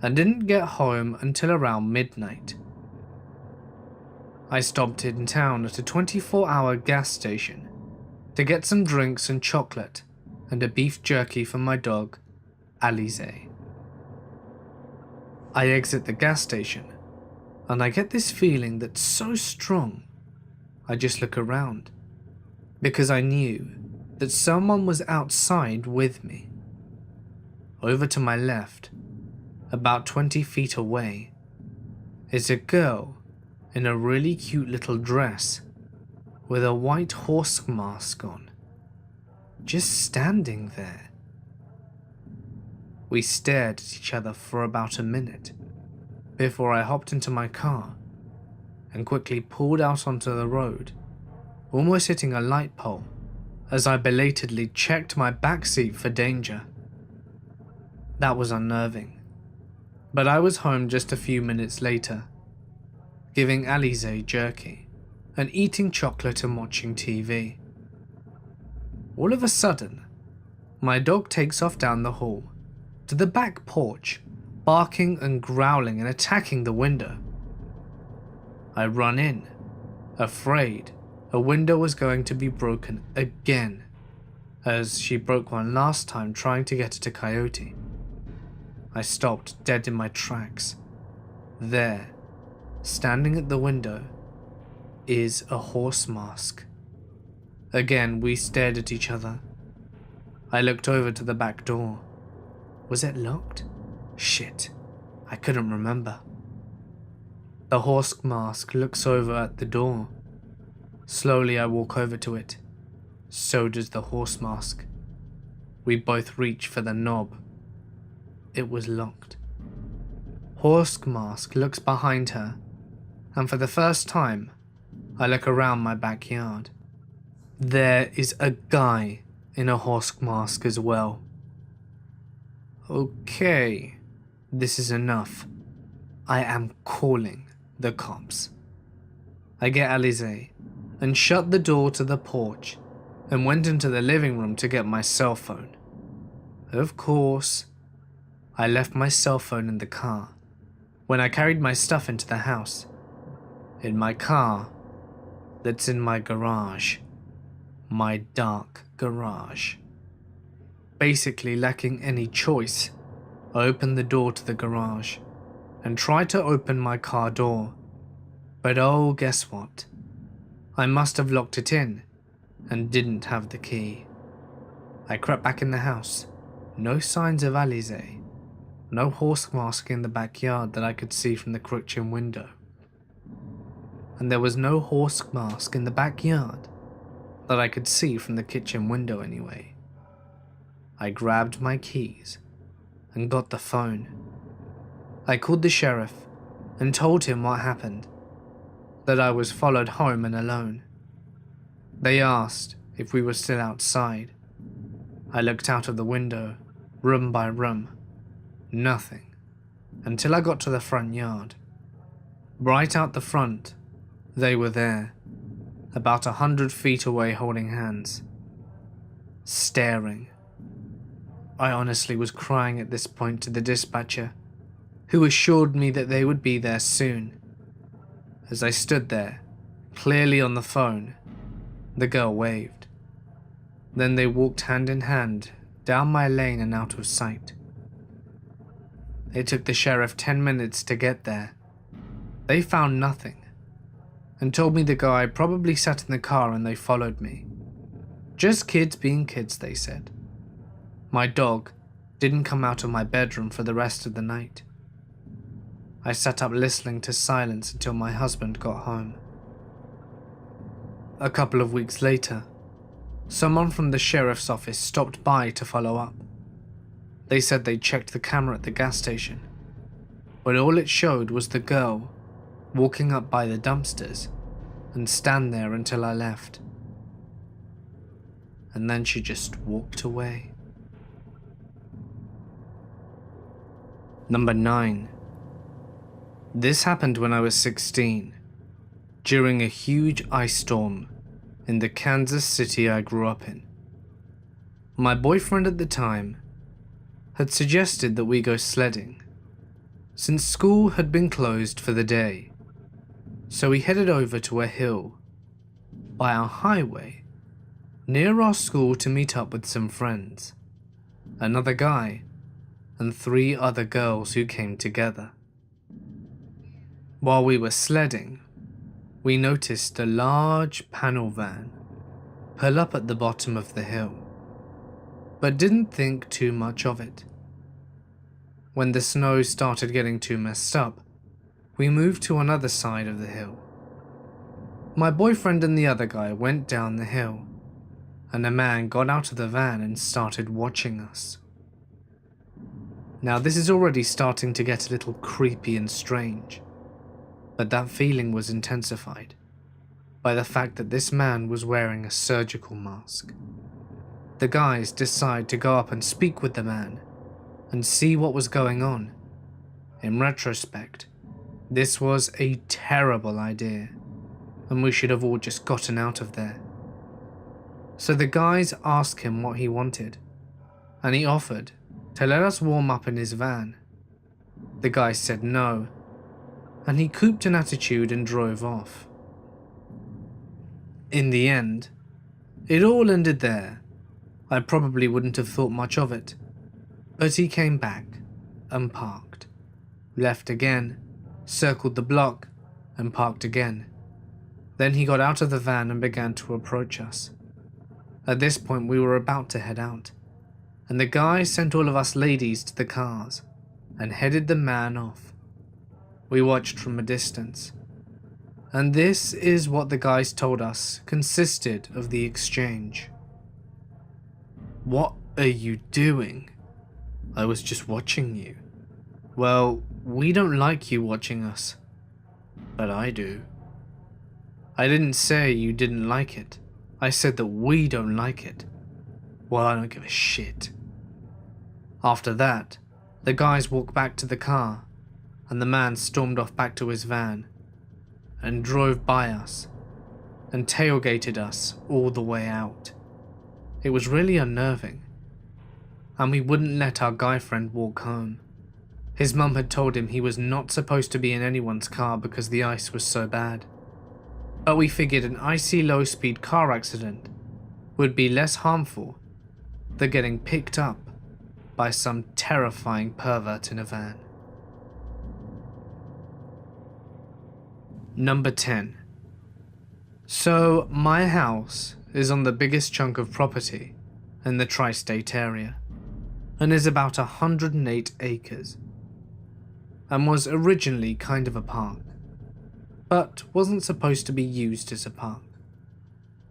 and didn't get home until around midnight. I stopped in town at a 24-hour gas station to get some drinks and chocolate and a beef jerky for my dog, Alize. I exit the gas station and I get this feeling that's so strong, I just look around because I knew that someone was outside with me. Over to my left, about 20 feet away, is a girl in a really cute little dress with a white horse mask on, just standing there. We stared at each other for about a minute before I hopped into my car and quickly pulled out onto the road, almost hitting a light pole as I belatedly checked my backseat for danger. That was unnerving, but I was home just a few minutes later, giving Alize jerky and eating chocolate and watching TV. All of a sudden, my dog takes off down the hall to the back porch, barking and growling and attacking the window. I run in, afraid a window was going to be broken again, as she broke one last time trying to get at a coyote. I stopped dead in my tracks. There, standing at the window, is a horse mask. Again, we stared at each other. I looked over to the back door. Was it locked? Shit, I couldn't remember. The horse mask looks over at the door. Slowly I walk over to it. So does the horse mask. We both reach for the knob. It was locked. Horse mask looks behind her, and for the first time, I look around my backyard. There is a guy in a horse mask as well. Okay, this is enough. I am calling the cops. I get Alize and shut the door to the porch and went into the living room to get my cell phone. Of course, I left my cell phone in the car when I carried my stuff into the house. In my car that's in my garage. My dark garage. Basically lacking any choice, I opened the door to the garage and tried to open my car door. But oh, guess what? I must have locked it in and didn't have the key. I crept back in the house. No signs of Alize. No horse mask in the backyard that I could see from the kitchen window. And there was no horse mask in the backyard that I could see from the kitchen window anyway. I grabbed my keys and got the phone. I called the sheriff and told him what happened, that I was followed home and alone. They asked if we were still outside. I looked out of the window, room by room. Nothing, until I got to the front yard. Right out the front, they were there, about 100 feet away holding hands, staring. I honestly was crying at this point to the dispatcher, who assured me that they would be there soon. As I stood there, clearly on the phone, the girl waved. Then they walked hand in hand down my lane and out of sight. It took the sheriff 10 minutes to get there. They found nothing, and told me the guy probably sat in the car and they followed me. Just kids being kids, they said. My dog didn't come out of my bedroom for the rest of the night. I sat up listening to silence until my husband got home. A couple of weeks later, someone from the sheriff's office stopped by to follow up. They said they checked the camera at the gas station, but all it showed was the girl walking up by the dumpsters and stand there until I left. And then she just walked away. Number 9. This happened when I was 16, during a huge ice storm in the Kansas City I grew up in. My boyfriend at the time had suggested that we go sledding, since school had been closed for the day. So we headed over to a hill by a highway near our school to meet up with some friends, another guy, and 3 other girls who came together. While we were sledding, we noticed a large panel van pull up at the bottom of the hill, but didn't think too much of it. When the snow started getting too messed up, we moved to another side of the hill. My boyfriend and the other guy went down the hill, and a man got out of the van and started watching us. Now this is already starting to get a little creepy and strange, but that feeling was intensified by the fact that this man was wearing a surgical mask. The guys decide to go up and speak with the man and see what was going on. In retrospect, this was a terrible idea, and we should have all just gotten out of there. So the guys asked him what he wanted, and he offered to let us warm up in his van. The guy said no, and he cooped an attitude and drove off. In the end, it all ended there. I probably wouldn't have thought much of it, but he came back and parked, left again, circled the block and parked again. Then he got out of the van and began to approach us. At this point we were about to head out, and the guy sent all of us ladies to the cars and headed the man off. We watched from a distance, and this is what the guys told us consisted of the exchange. "What are you doing?" "I was just watching you." "Well, we don't like you watching us." "But I do." "I didn't say you didn't like it. I said that we don't like it." "Well, I don't give a shit." After that, the guys walked back to the car, and the man stormed off back to his van and drove by us and tailgated us all the way out. It was really unnerving, and we wouldn't let our guy friend walk home. His mum had told him he was not supposed to be in anyone's car because the ice was so bad. But we figured an icy low-speed car accident would be less harmful than getting picked up by some terrifying pervert in a van. Number 10. So my house is on the biggest chunk of property in the tri-state area and is about 108 acres and was originally kind of a park, but wasn't supposed to be used as a park.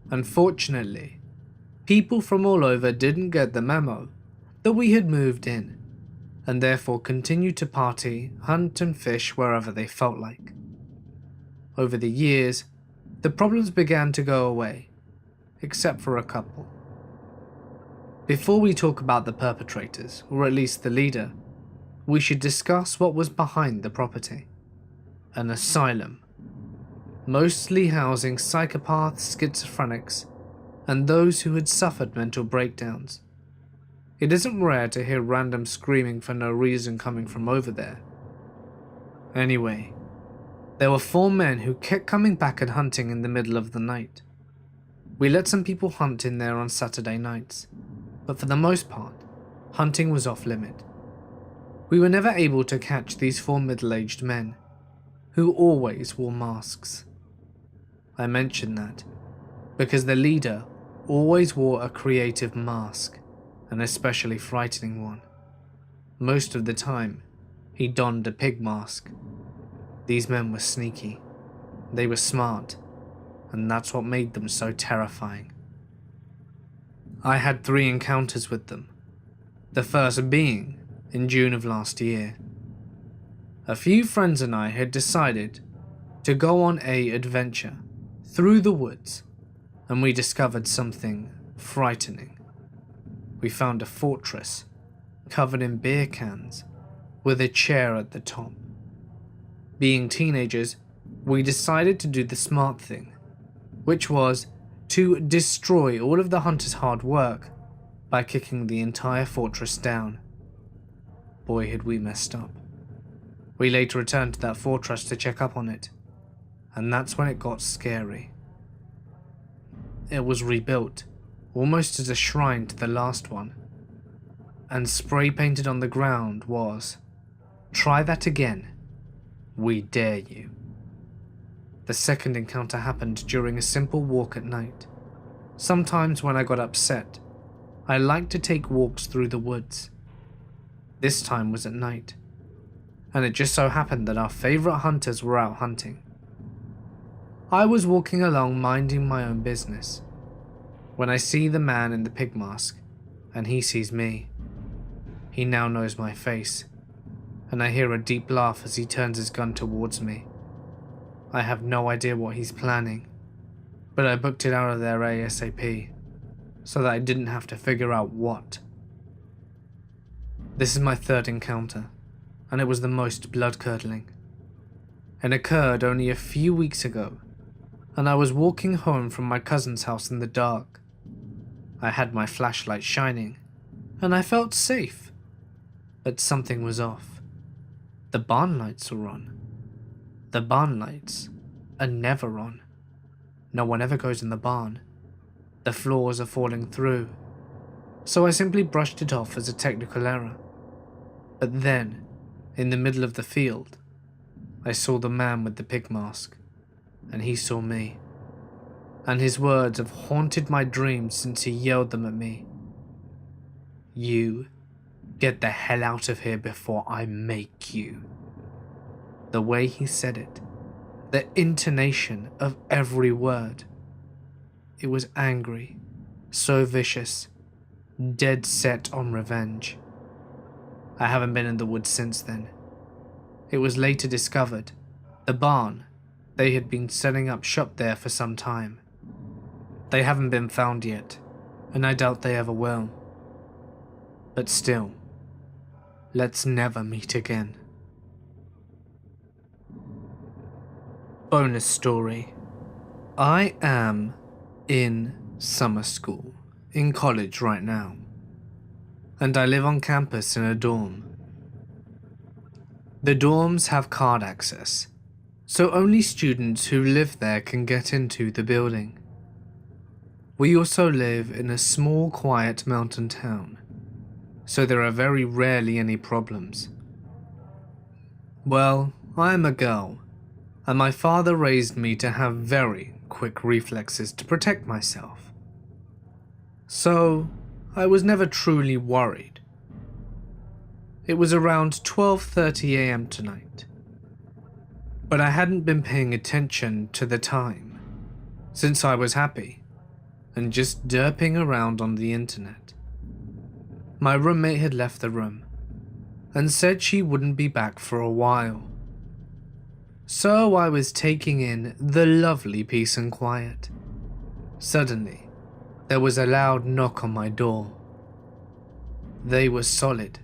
Unfortunately, people from all over didn't get the memo that we had moved in, and therefore continued to party, hunt and fish wherever they felt like. Over the years, the problems began to go away, except for a couple. Before we talk about the perpetrators, or at least the leader, we should discuss what was behind the property. An asylum, mostly housing psychopaths, schizophrenics, and those who had suffered mental breakdowns. It isn't rare to hear random screaming for no reason coming from over there. Anyway, there were 4 men who kept coming back and hunting in the middle of the night. We let some people hunt in there on Saturday nights, but for the most part, hunting was off limit. We were never able to catch these 4 middle-aged men, who always wore masks. I mention that because the leader always wore a creative mask, an especially frightening one. Most of the time, he donned a pig mask. These men were sneaky, they were smart, and that's what made them so terrifying. I had 3 encounters with them, the first being in June of last year. A few friends and I had decided to go on an adventure through the woods, and we discovered something frightening. We found a fortress covered in beer cans with a chair at the top. Being teenagers, we decided to do the smart thing, which was to destroy all of the hunters' hard work by kicking the entire fortress down. Boy, had we messed up. We later returned to that fortress to check up on it, and that's when it got scary. It was rebuilt, almost as a shrine to the last one, and spray painted on the ground was, "Try that again. We dare you." The second encounter happened during a simple walk at night. Sometimes when I got upset, I liked to take walks through the woods. This time was at night, and it just so happened that our favorite hunters were out hunting. I was walking along minding my own business, when I see the man in the pig mask, and he sees me. He now knows my face, and I hear a deep laugh as he turns his gun towards me. I have no idea what he's planning, but I booked it out of there ASAP, so that I didn't have to figure out what. This is my 3rd encounter, and it was the most blood-curdling. It occurred only a few weeks ago, and I was walking home from my cousin's house in the dark. I had my flashlight shining, and I felt safe, but something was off. The barn lights were on. The barn lights are never on. No one ever goes in the barn. The floors are falling through, so I simply brushed it off as a technical error. But then, in the middle of the field, I saw the man with the pig mask, and he saw me. And his words have haunted my dreams since he yelled them at me. "You get the hell out of here before I make you." The way he said it, the intonation of every word. It was angry, so vicious, dead set on revenge. I haven't been in the woods since then. It was later discovered, the barn, they had been setting up shop there for some time. They haven't been found yet, and I doubt they ever will. But still, let's never meet again. Bonus story. I am in summer school, in college right now, and I live on campus in a dorm. The dorms have card access, so only students who live there can get into the building. We also live in a small, quiet mountain town, so there are very rarely any problems. Well, I am a girl, and my father raised me to have very quick reflexes to protect myself. So, I was never truly worried. It was around 12:30 AM tonight, but I hadn't been paying attention to the time, since I was happy and just derping around on the internet. My roommate had left the room and said she wouldn't be back for a while. So I was taking in the lovely peace and quiet. Suddenly, there was a loud knock on my door. They were solid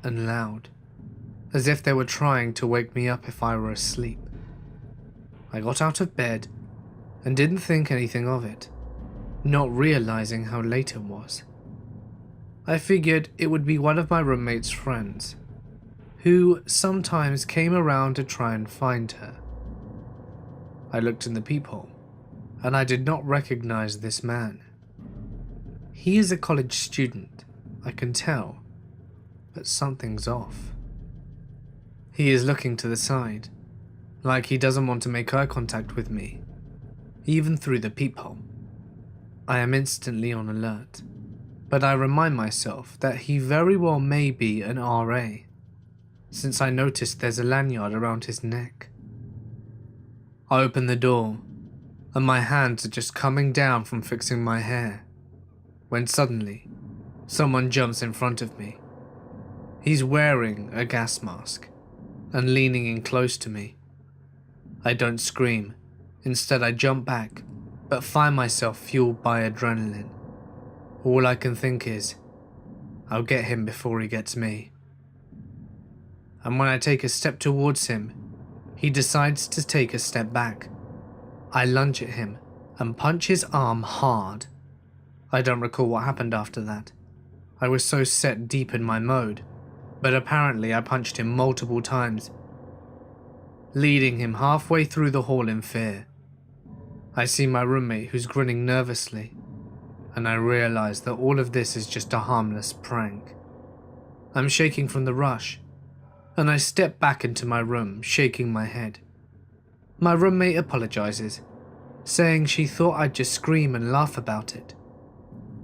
and loud, as if they were trying to wake me up if I were asleep. I got out of bed and didn't think anything of it, not realizing how late it was. I figured it would be one of my roommate's friends, who sometimes came around to try and find her. I looked in the peephole, and I did not recognize this man. He is a college student, I can tell, but something's off. He is looking to the side, like he doesn't want to make eye contact with me, even through the peephole. I am instantly on alert, but I remind myself that he very well may be an RA, since I noticed there's a lanyard around his neck. I open the door, and my hands are just coming down from fixing my hair, when suddenly, someone jumps in front of me. He's wearing a gas mask, and leaning in close to me. I don't scream, instead I jump back, but find myself fueled by adrenaline. All I can think is, I'll get him before he gets me. And when I take a step towards him, he decides to take a step back. I lunge at him and punch his arm hard. I don't recall what happened after that. I was so set deep in my mode, but apparently I punched him multiple times, leading him halfway through the hall in fear. I see my roommate who's grinning nervously, and I realize that all of this is just a harmless prank. I'm shaking from the rush, and I step back into my room, shaking my head. My roommate apologizes, saying she thought I'd just scream and laugh about it.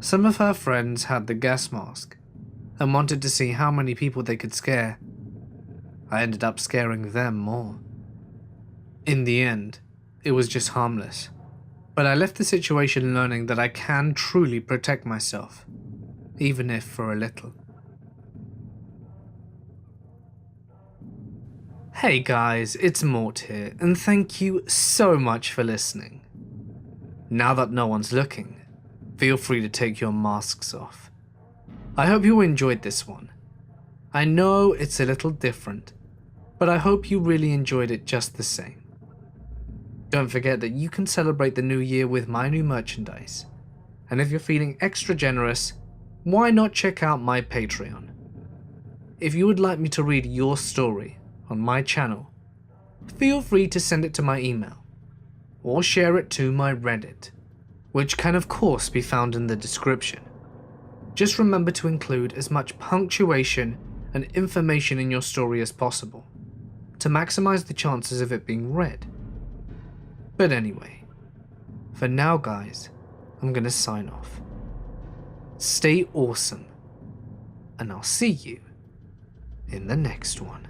Some of her friends had the gas mask and wanted to see how many people they could scare. I ended up scaring them more. In the end, it was just harmless, but I left the situation learning that I can truly protect myself, even if for a little. Hey guys, it's Mort here, and thank you so much for listening. Now that no one's looking, feel free to take your masks off. I hope you enjoyed this one. I know it's a little different, but I hope you really enjoyed it just the same. Don't forget that you can celebrate the new year with my new merchandise, and if you're feeling extra generous, why not check out my Patreon? If you would like me to read your story on my channel, feel free to send it to my email, or share it to my Reddit, which can of course be found in the description. Just remember to include as much punctuation and information in your story as possible, to maximize the chances of it being read. But anyway, for now guys, I'm gonna sign off. Stay awesome, and I'll see you in the next one.